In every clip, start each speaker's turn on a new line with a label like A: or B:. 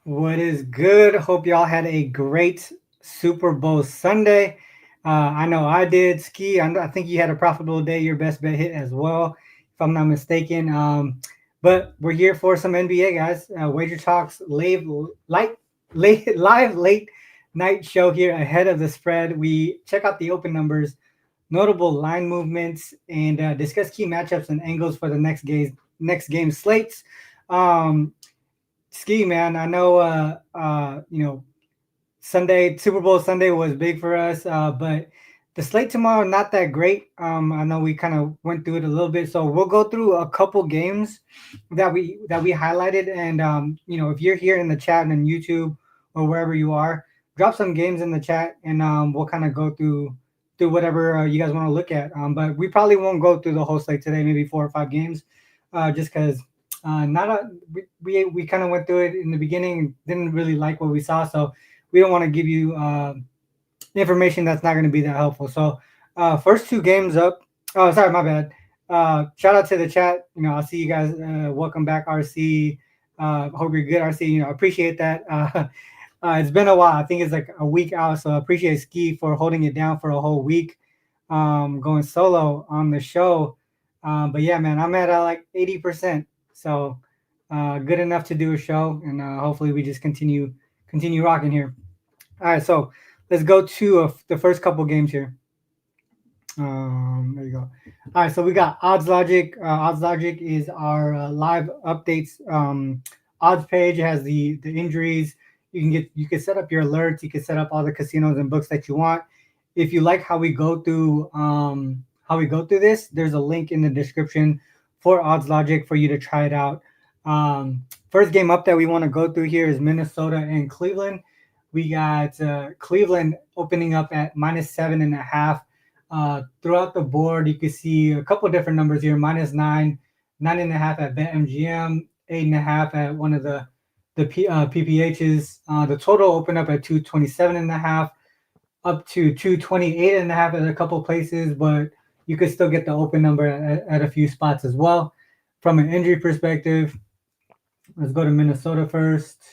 A: What is good? Hope y'all had a great Super Bowl Sunday. I know I did. Skee, I think you had a profitable day. Your best bet hit as well, if I'm not mistaken. But we're here for some NBA, guys. Wager Talks live late night show here ahead of the spread. We check out the open numbers, notable line movements, and discuss key matchups and angles for the next game slates. Um, Ski, man, I know Sunday, Super Bowl Sunday was big for us, but the slate tomorrow not that great. I know we kind of went through it a little bit, so we'll go through a couple games that we highlighted, and if you're here in the chat and on YouTube or wherever you are, drop some games in the chat, and we'll kind of go through whatever you guys want to look at. But we probably won't go through the whole slate today, maybe 4 or 5 games, just because not a we kind of went through it in the beginning, didn't really like what we saw, so we don't want to give you information that's not going to be that helpful. So, first 2 games up. Oh, sorry, my bad. Shout out to the chat. I'll see you guys. Welcome back, RC. Hope you're good, RC. Appreciate that. It's been a while. I think it's like a week out. So I appreciate Ski for holding it down for a whole week, going solo on the show. But yeah, man, I'm at like 80%. So good enough to do a show, and hopefully we just continue rocking here. All right, so let's go to the first couple games here. There you go. All right, so we got Odds Logic. Odds Logic is our live updates odds page. It has the injuries. You can set up your alerts. You can set up all the casinos and books that you want. If you like how we go through this, there's a link in the description for Odds Logic for you to try it out. First game up that we want to go through here is Minnesota and Cleveland. We got Cleveland opening up at -7.5. Throughout the board, you can see a couple different numbers here: -9, 9.5 at BetMGM, 8.5 at one of the PPHs. The total opened up at 227.5, up to 228.5 at a couple places, but you could still get the open number at a few spots as well. From an injury perspective, let's go to Minnesota first.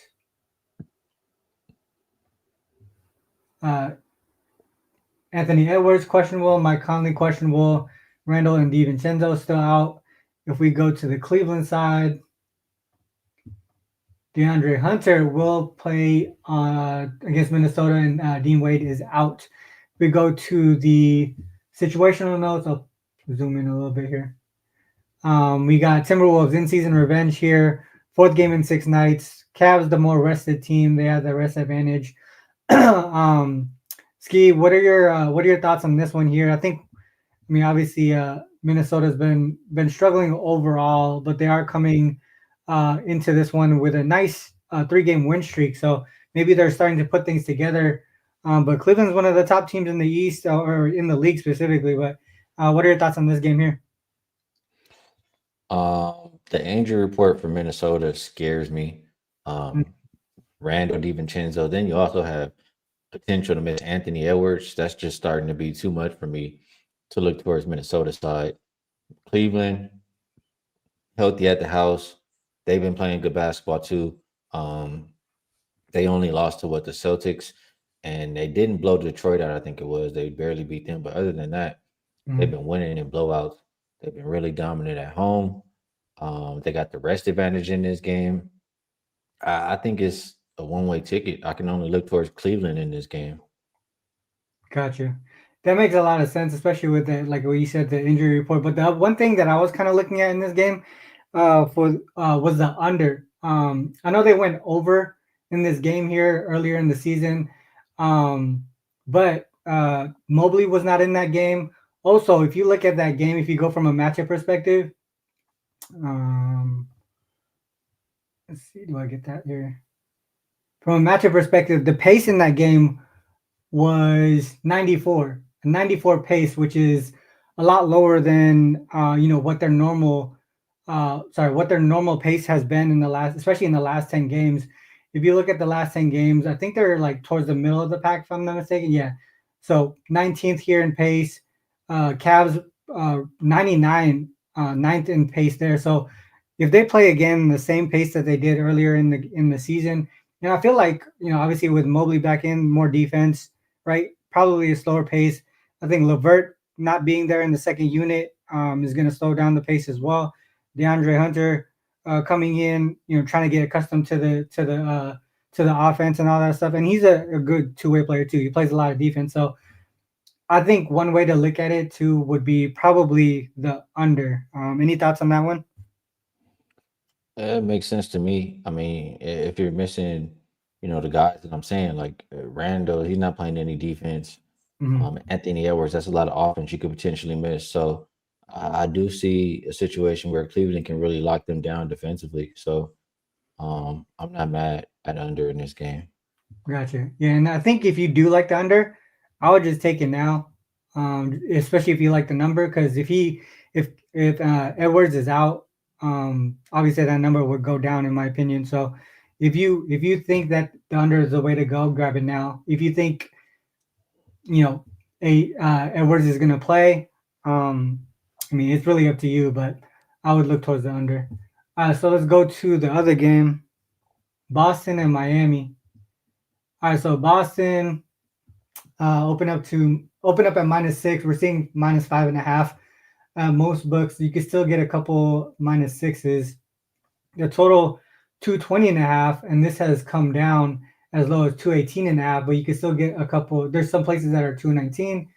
A: Anthony Edwards questionable, Mike Conley questionable, Randall and DiVincenzo still out. If we go to the Cleveland side, DeAndre Hunter will play against Minnesota, and Dean Wade is out. We go to the situational notes. I'll zoom in a little bit here. We got Timberwolves in-season revenge here. 4th game in 6 nights. Cavs, the more rested team. They have the rest advantage. Ski, what are your thoughts on this one here? Obviously, Minnesota's been struggling overall, but they are coming into this one with a nice 3-game win streak. So maybe they're starting to put things together. But Cleveland's one of the top teams in the East, or in the league specifically. But what are your thoughts on this game here?
B: The injury report for Minnesota scares me. Randall DiVincenzo. Then you also have potential to miss Anthony Edwards. That's just starting to be too much for me to look towards Minnesota side. Cleveland, healthy at the house. They've been playing good basketball too. They only lost to the Celtics, and they didn't blow Detroit out. I think it was. They barely beat them, but other than that, they've been winning in blowouts. They've been really dominant at home. They got the rest advantage in this game. I think it's a one-way ticket. I can only look towards Cleveland in this game.
A: Gotcha. That makes a lot of sense, especially with like what you said, the injury report. But the one thing that I was kind of looking at in this game was the under. I know they went over in this game here earlier in the season, but Mobley was not in that game. Also, if you look at that game, if you go from a matchup perspective, let's see, do I get that here? From a matchup perspective, the pace in that game was 94, a 94 pace, which is a lot lower than what their normal pace has been especially in the last 10 games. If you look at the last 10 games, I think they're like towards the middle of the pack, if I'm not mistaken. Yeah. So 19th here in pace. Cavs 99, 9th in pace there. So if they play again the same pace that they did earlier in the season, And I feel like, obviously with Mobley back in, more defense, right? Probably a slower pace. I think Levert not being there in the second unit is going to slow down the pace as well. DeAndre Hunter coming in, trying to get accustomed to the offense and all that stuff. And he's a good two-way player too. He plays a lot of defense. So I think one way to look at it too would be probably the under. Any thoughts on that one?
B: It makes sense to me. I mean, if you're missing, the guys that I'm saying, like Randall, he's not playing any defense.
A: Hmm.
B: Anthony Edwards, that's a lot of offense you could potentially miss. So I do see a situation where Cleveland can really lock them down defensively. So I'm not mad at under in this game.
A: Gotcha. Yeah, and I think if you do like the under, I would just take it now, especially if you like the number. Because if Edwards is out, obviously that number would go down in my opinion. So if you think that the under is the way to go, grab it now. If you think you know a Edwards is gonna play, um, I mean it's really up to you, but I would look towards the under. So let's go to the other game, Boston and Miami. All right, so Boston open up at -6. We're seeing -5.5. Most books you can still get a couple -6s. The total 220.5, and this has come down as low as 218.5. But you can still get a couple. There's some places that are 219,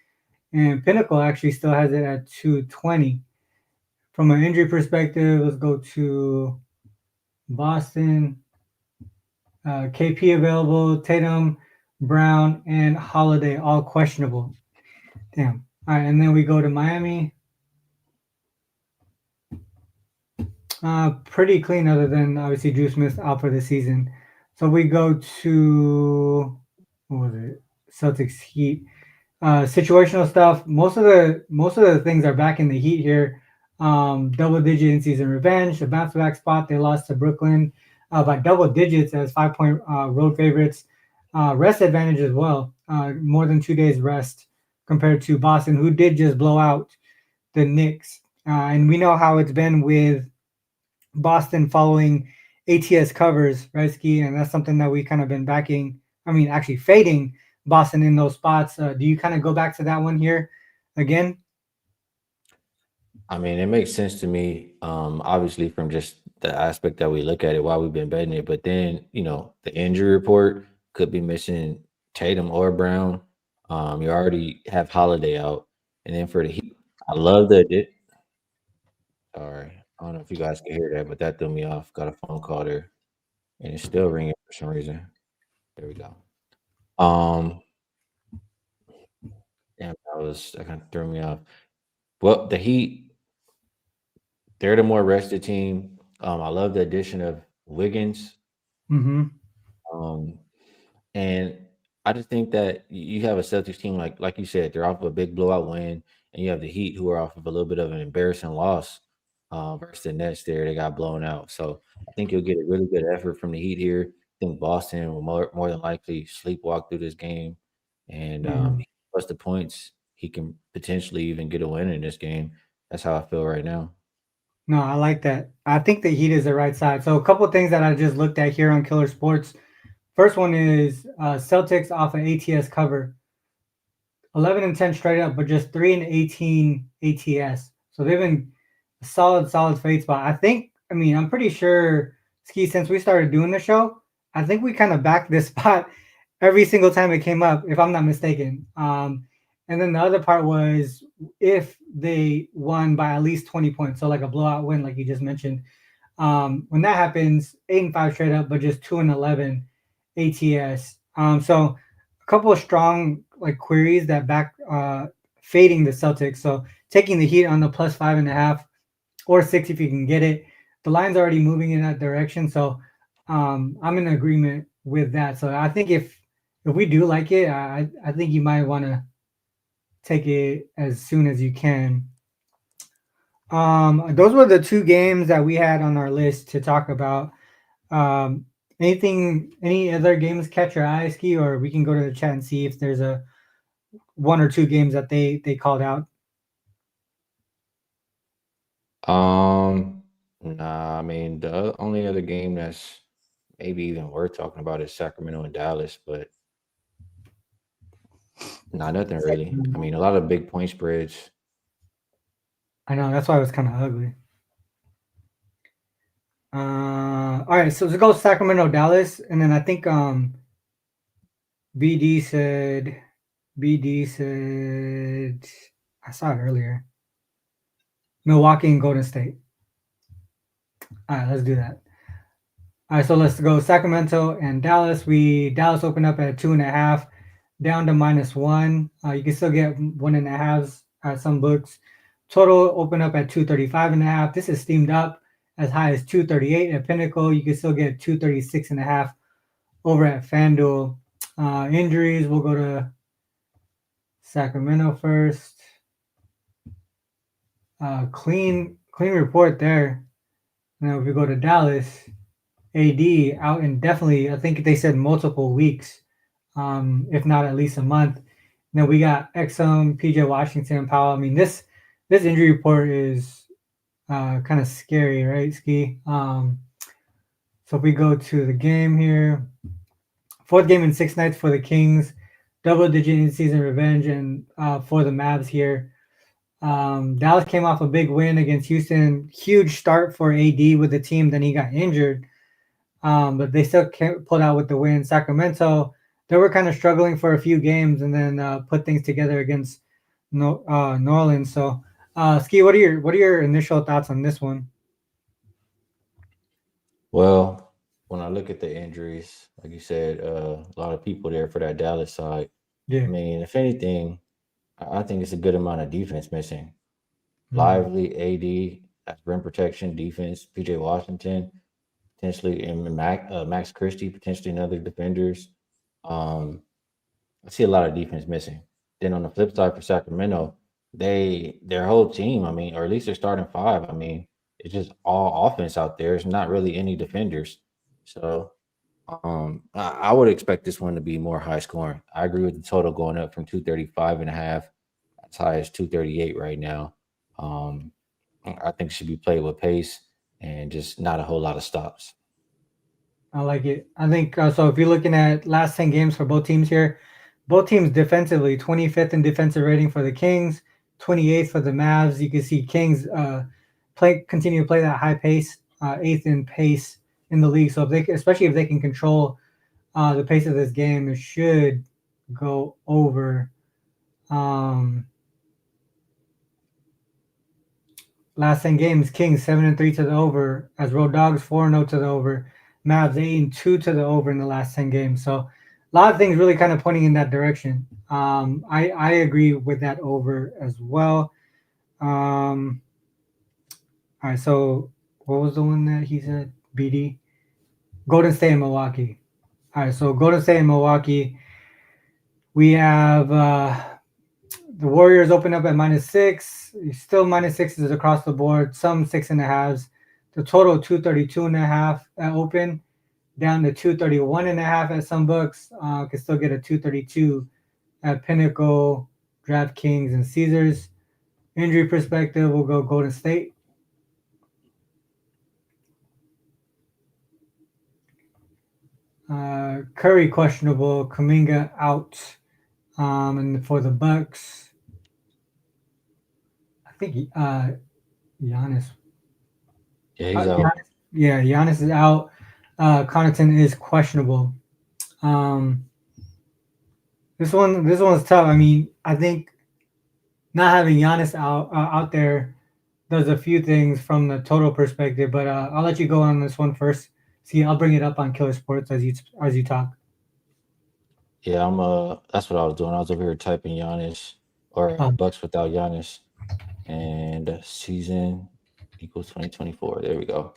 A: and Pinnacle actually still has it at 220. From an injury perspective, let's go to Boston. KP available, Tatum, Brown, and Holiday all questionable. Damn. All right, and then we go to Miami. Pretty clean, other than obviously Drew Smith out for the season. So we go to what was it? Celtics Heat. Situational stuff. Most of the things are back in the Heat here. Double digit in season revenge, a bounce back spot. They lost to Brooklyn by double digits as 5 point road favorites. Rest advantage as well. More than 2 days rest compared to Boston, who did just blow out the Knicks. And we know how it's been with Boston following ATS covers, right, Skee? And that's something that we kind of been backing. I mean, actually fading Boston in those spots. Do you kind of go back to that one here again?
B: I mean, it makes sense to me, obviously from just the aspect that we look at it while we've been betting it. But then, the injury report could be missing Tatum or Brown. You already have Holiday out. And then for the Heat, I love that. Sorry. I don't know if you guys can hear that, but that threw me off. Got a phone call there. And it's still ringing for some reason. There we go. Um, Damn, that kind of threw me off. Well, the Heat, they're the more rested team. I love the addition of Wiggins.
A: Mm-hmm.
B: Um, and I just think that you have a Celtics team like you said, they're off of a big blowout win, and you have the Heat who are off of a little bit of an embarrassing loss versus the Nets. There, they got blown out. So I think you'll get a really good effort from the Heat here. I think Boston will more than likely sleepwalk through this game, and
A: Mm-hmm.
B: plus the points, he can potentially even get a win in this game. That's how I feel right now.
A: No, I like that. I think the Heat is the right side. So a couple of things that I just looked at here on Killer Sports. First one is Celtics off an ATS cover. 11 and 10 straight up, but just 3 and 18 ATS. So they've been a solid fade spot. I mean, I'm pretty sure, Ski, since we started doing the show, I think we kind of backed this spot every single time it came up, if I'm not mistaken. And then the other part was if they won by at least 20 points, so like a blowout win, like you just mentioned. When that happens, 8 and 5 straight up, but just 2 and 11 ATS. So a couple of strong like queries that back fading the Celtics. So taking the Heat on the +5.5 or 6 if you can get it. The line's already moving in that direction, so I'm in agreement with that. So I think if we do like it, I think you might want to take it as soon as you can. Those were the two games that we had on our list to talk about. Any other games catch your eye, Ski, or we can go to the chat and see if there's a one or two games that they called out.
B: Nah, I mean the only other game that's maybe even worth talking about is Sacramento and Dallas, but not nothing really. I mean, a lot of big point spreads.
A: I know that's why it was kind of ugly. All right, so let's go Sacramento, Dallas, and then I think BD said BD said I saw it earlier. Milwaukee and Golden State. All right, let's do that. All right, so let's go Sacramento and Dallas. Dallas opened up at 2.5, down to -1. You can still get 1.5s at some books. Total open up at 235.5. This is steamed up as high as 238 at Pinnacle. You can still get 236.5 over at FanDuel. Injuries, we'll go to Sacramento first. Clean report there. Now if we go to Dallas, AD out indefinitely. I think they said multiple weeks, if not at least a month. Then we got Exum, PJ Washington, Powell. I mean, this injury report is kind of scary, right, Skee? So if we go to the game here, fourth game in 6 nights for the Kings, double-digit in-season revenge, and for the Mavs here. Dallas came off a big win against Houston. Huge start for AD with the team. Then he got injured, but they still pulled out with the win. Sacramento, they were kind of struggling for a few games, and then put things together against New Orleans. So, Ski, what are your initial thoughts on this one?
B: Well, when I look at the injuries, like you said, a lot of people there for that Dallas side. I
A: Yeah.
B: mean, if anything, I think it's a good amount of defense missing.
A: Mm.
B: Lively, AD, that's rim protection, defense, PJ Washington, potentially, and Max Christie, potentially another defenders. Um, I see a lot of defense missing. Then on the flip side for Sacramento, their whole team, I mean, or at least their starting five, I mean, it's just all offense out there. It's not really any defenders. So I would expect this one to be more high scoring. I agree with the total going up from 235.5 as high as 238 right now. Um, I think it should be played with pace and just not a whole lot of stops.
A: I like it. I think so. If you're looking at last 10 games for both teams here, both teams defensively, 25th in defensive rating for the Kings, 28th for the Mavs. You can see Kings continue to play that high pace, eighth in pace in the league. So if they, especially if they can control the pace of this game, it should go over. Um, Last 10 games, Kings 7-3 to the over, as road dogs 4-0 to the over, Mavs 8-2 to the over in the last 10 games. So a lot of things really kind of pointing in that direction. I agree with that over as well. All right, so what was the one that he said? BD Golden State and Milwaukee. All right, so Golden State and Milwaukee. We have the Warriors open up at -6. Still -6s across the board. Some 6.5s. The total 232.5 at open, down to 231.5 at some books. Can still get a 232 at Pinnacle, DraftKings, and Caesars. Injury perspective, we'll go Golden State. Curry questionable, Kuminga out, and for the Bucks, I think Giannis.
B: Yeah, he's out.
A: Giannis, yeah, Giannis is out. Connaughton is questionable. Um, this one's tough. I mean, I think not having Giannis out there does a few things from the total perspective. But I'll let you go on this one first. See, I'll bring it up on Killer Sports as you talk.
B: Yeah, that's what I was doing. I was over here typing Giannis or
A: Um,
B: Bucks without Giannis and season equals 2024. There we go.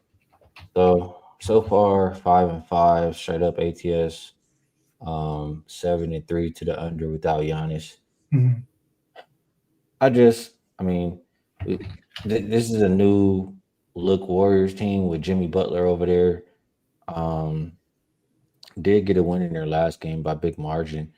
B: So far 5-5 straight up ATS. 7-3 to the under without Giannis.
A: mhm.
B: I mean, this is a new look Warriors team with Jimmy Butler over there. Um, did get a win in their last game by big margin,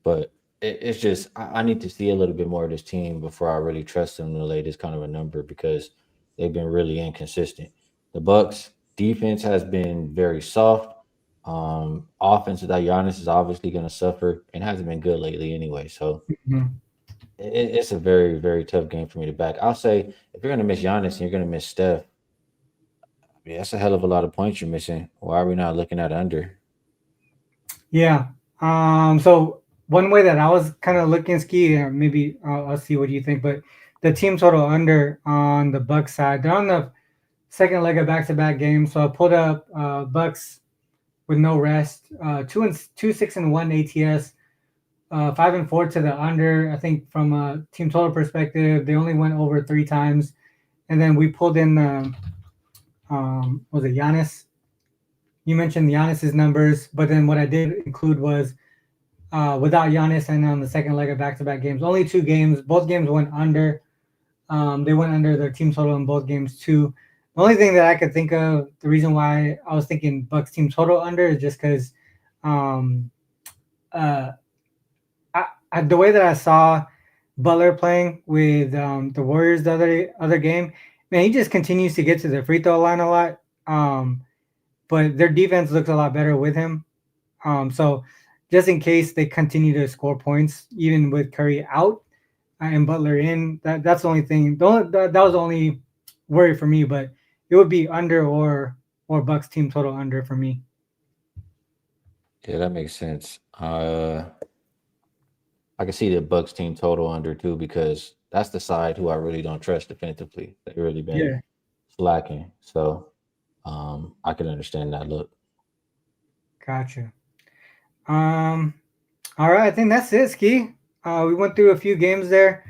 B: but it's just I need to see a little bit more of this team before I really trust them to lay this kind of a number because they've been really inconsistent. The Bucks defense has been very soft. Offense without Giannis is obviously going to suffer and hasn't been good lately anyway. So
A: Mhm.
B: it's a very, very tough game for me to back. I'll say if you're going to miss Giannis and you're going to miss Steph, I mean, that's a hell of a lot of points you're missing. Why are we not looking at under?
A: Yeah. So one way that I was kind of looking Ski, maybe I'll see what you think, but the team total under on the Bucks side, they're on the second leg of back-to-back games. So I pulled up Bucks with no rest, 2-6-1 ATS, 5-4 to the under. I think from a team total perspective, they only went over 3 times, and then we pulled in was it Giannis? You mentioned Giannis's numbers, but then what I did include was without Giannis and on the second leg of back-to-back games, only 2 games. Both games went under. They went under their team total in both games too. The only thing that I could think of, the reason why I was thinking Bucks team total under is just because um, uh, the way that I saw Butler playing with the Warriors the other game, man, he just continues to get to the free throw line a lot. But their defense looks a lot better with him. So just in case they continue to score points, even with Curry out and Butler in, that's the only thing. That was the only worry for me. But it would be under or Bucks team total under for me.
B: Yeah, that makes sense. I can see the Bucks team total under too because that's the side who I really don't trust defensively. They've really been
A: Yeah,
B: slacking. So I can understand that look.
A: gotcha. Um, all right, I think that's it, Ski. We went through a few games there.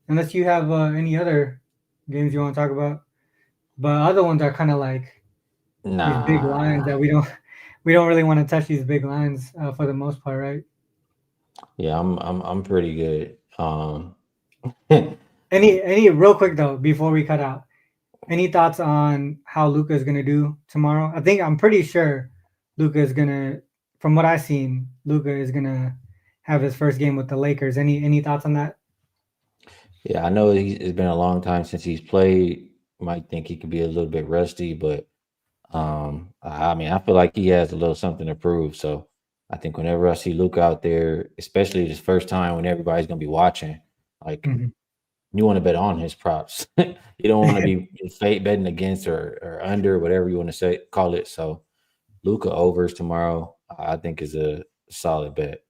A: Unless you have any other games you want to talk about, but other ones are kind of like these big lines
B: Nah.
A: that we don't really want to touch these big lines for the most part, right?
B: Yeah, I'm pretty good.
A: Any real quick though before we cut out, any thoughts on how Luca is gonna do tomorrow? I'm pretty sure Luca is gonna, from what I've seen, Luca is gonna have his first game with the Lakers. Any thoughts on that?
B: Yeah, I know it's been a long time since he's played. Might think he could be a little bit rusty, but I mean, I feel like he has a little something to prove. So I think whenever I see Luke out there, especially this first time when everybody's gonna be watching, like
A: Mhm.
B: you want to bet on his props. You don't want to be fake betting against or under, whatever you want to say, call it. So Luca overs tomorrow, I think is a solid bet.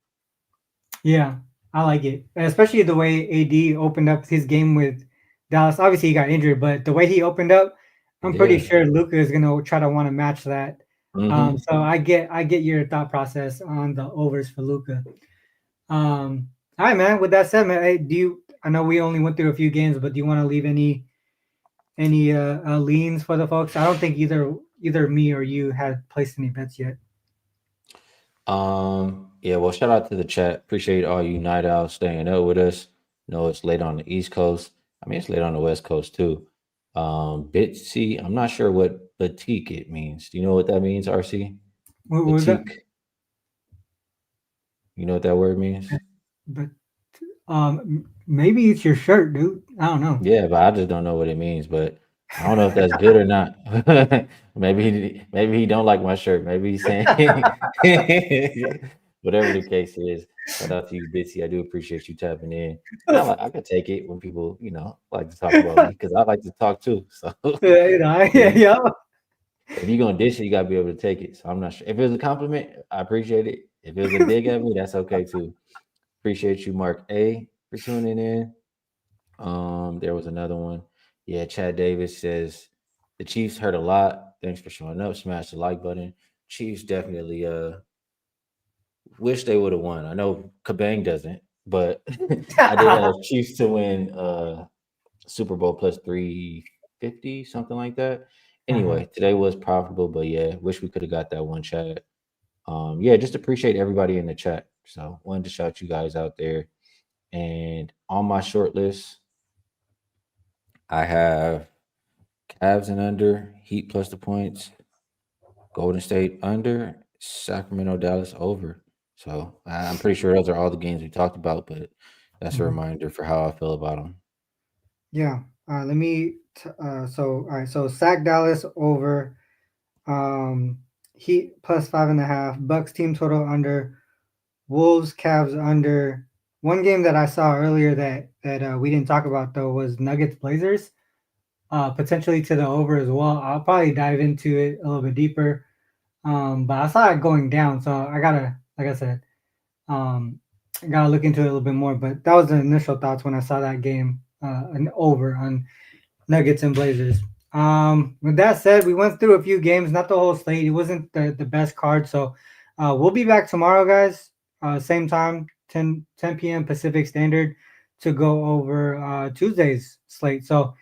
A: Yeah, I like it, especially the way AD opened up his game with Dallas. Obviously, he got injured, but the way he opened up, I'm pretty
B: Yeah.
A: sure Luca is gonna try to want to match that.
B: Hmm.
A: So I get your thought process on the overs for Luca. All right, man. With that said, man, hey, do you? I know we only went through a few games, but do you want to leave any leans for the folks? I don't think either me or you had placed any bets yet.
B: Yeah, well, shout out to the chat. Appreciate all you night owls staying up with us. Know it's late on the East Coast. I mean, it's late on the West Coast too. Bitsy, I'm not sure what batik it means. Do you know what that means, RC?
A: What was that?
B: Batik. You know what that word means?
A: But maybe it's your shirt, dude. I don't know.
B: Yeah, but I just don't know what it means. But I don't know if that's good or not. Maybe he don't like my shirt. Maybe he's saying whatever the case is. Shout out to you, Bitsy. I do appreciate you tapping in, and I could take it when people like to talk about me because I like to talk too. So
A: Yeah, you know, yeah,
B: if
A: yeah.
B: if you're gonna dish it, you gotta be able to take it. So I'm not sure if it was a compliment. I appreciate it. If it was a dig at me, that's okay too. Appreciate you, Mark A, for tuning in. There was another one. Yeah, Chad Davis says the Chiefs hurt a lot. Thanks for showing up. Smash the like button. Chiefs definitely wish they would have won. I know Kabang doesn't, but I did have Chiefs to win Super Bowl plus 350, something like that.
A: Uh-huh.
B: Anyway, today was profitable, but yeah, wish we could have got that one, Chad. Yeah, just appreciate everybody in the chat. So wanted to shout you guys out there. And on my short list, I have Cavs and under, Heat plus the points, Golden State under, Sacramento, Dallas over. So I'm pretty sure those are all the games we talked about, but that's a
A: Mhm.
B: reminder for how I feel about them.
A: Yeah. Let me. So all right. So Sac Dallas over. Um, Heat plus 5.5. Bucks team total under. Wolves Cavs under. One game that I saw earlier that we didn't talk about though was Nuggets Blazers. Potentially to the over as well. I'll probably dive into it a little bit deeper. But I saw it going down, so I gotta, like I said, um, I gotta look into it a little bit more. But that was the initial thoughts when I saw that game, an over on Nuggets and Blazers. With that said, we went through a few games, not the whole slate. It wasn't the best card, so we'll be back tomorrow, guys. Same time, 10 p.m. Pacific Standard, to go over Tuesday's slate. So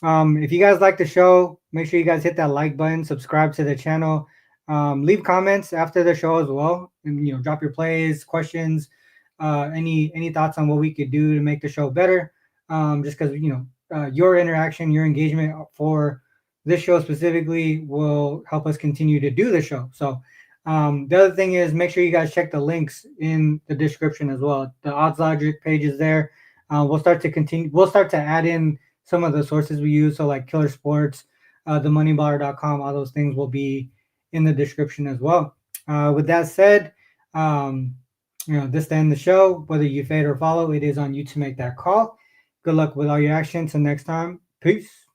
A: if you guys like the show, make sure you guys hit that like button, subscribe to the channel, leave comments after the show as well, and drop your plays, questions, any thoughts on what we could do to make the show better. Just because your interaction, your engagement for this show specifically will help us continue to do the show. So the other thing is make sure you guys check the links in the description as well. The odds logic page is there. We'll start to continue. We'll start to add in some of the sources we use. So like Killer Sports, themoneyballer.com, all those things will be in the description as well. With that said, this to end the show. Whether you fade or follow, it is on you to make that call. Good luck with all your actions. Till next time, peace.